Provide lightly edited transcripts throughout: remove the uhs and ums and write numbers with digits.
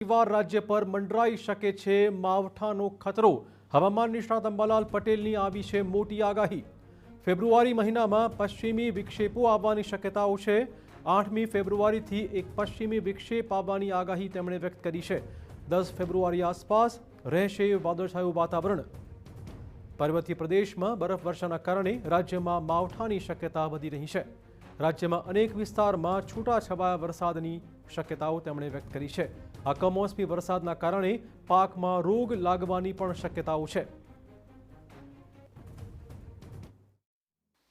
વાર રાજ્ય પર મંડરાઈ શકે છે માવઠાનો ખતરો। હવામાન નિષ્ણાત અંબાલાલ પટેલની આવી છે મોટી આગાહી। ફેબ્રુઆરી મહિનામાં પશ્ચિમી વિક્ષેપો આવવાની શક્યતાઓ છે। 8મી ફેબ્રુઆરીથી એક પશ્ચિમી વિક્ષેપ આવવાની આગાહી તેમણે વ્યક્ત કરી છે। 10 ફેબ્રુઆરી આસપાસ રહેશે વાદળછાયું વાતાવરણ। પર્વતીય પ્રદેશમાં બરફવર્ષાના કારણે રાજ્યમાં માવઠાની શક્યતા વધી રહી છે। રાજ્યમાં અનેક વિસ્તારમાં છૂટાછવાયા વરસાદની શક્યતાઓ તેમણે વ્યક્ત કરી છે। આ કમોસમી વરસાદના કારણે પાકમાં રોગ લાગવાની પણ શક્યતાઓ છે।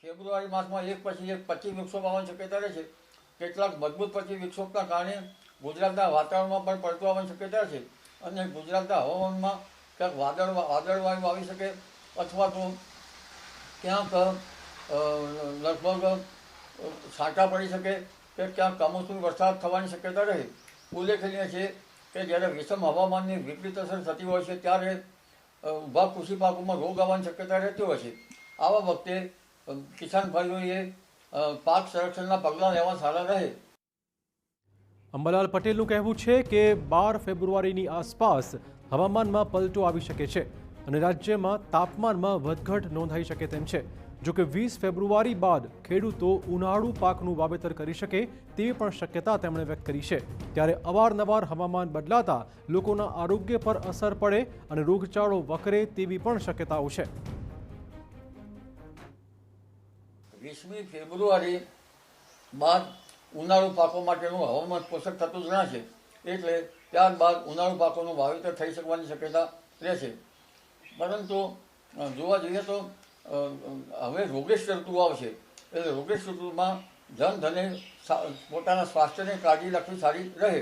ફેબ્રુઆરી માસમાં એક પછી એક 25 વિક્ષોપ આવવાની શક્યતા રહે છે। કેટલાક મજબૂત 25 વિક્ષોપના કારણે ગુજરાતના વાતાવરણમાં પણ પલટો આવવાની શક્યતા છે અને ગુજરાતના હવામાનમાં ક્યાંક વાદળવાયુ આવી શકે અથવા તો ક્યાંક લગભગ છાંટા પડી શકે કે ક્યાંક કમોસમી વરસાદ થવાની શક્યતા રહે। ઉલ્લેખનીય છે કે જ્યારે વિષમ હવામાનની વિપરીત અસર થતી હોય છે ત્યારે ઊભા કૃષિ પાકોમાં રોગ આવવાની શક્યતા રહેતી હોય છે। આવા વખતે કિસાન ભાઈઓએ પાક સંરક્ષણના પગલાં લેવા સારા રહે। અંબાલાલ પટેલનું કહેવું છે કે 12 ફેબ્રુઆરીની આસપાસ હવામાનમાં પલટો આવી શકે છે અને રાજ્યમાં તાપમાનમાં વધઘટ નોંધાઈ શકે તેમ છે। જોકે 20 ફેબ્રુઆરી બાદ ખેડૂતો ઉનાળુ પાકનું વાવેતર કરી શકે તેવી પણ શક્યતા તેમણે વ્યક્ત કરી છે। ત્યારે અવારનવાર હવામાન બદલાતા લોકોના આરોગ્ય પર અસર પડે અને રોગચાળો વકરે તેવી પણ શક્યતાઓ છે। 20મી ફેબ્રુઆરી બાદ ઉનાળુ પાકો માટેનું હવામાન પોષક થતું જણાશે એટલે ત્યારબાદ ઉનાળુ પાકોનું વાવેતર થઈ શકવાની શક્યતા રહેશે। પરંતુ જોવા જઈએ તો હવે રોગેશ ઋતુ આવશે એટલે રોગેશ ઋતુમાં જનધને પોતાના સ્વાસ્થ્યની કાળજી રાખવી સારી રહે।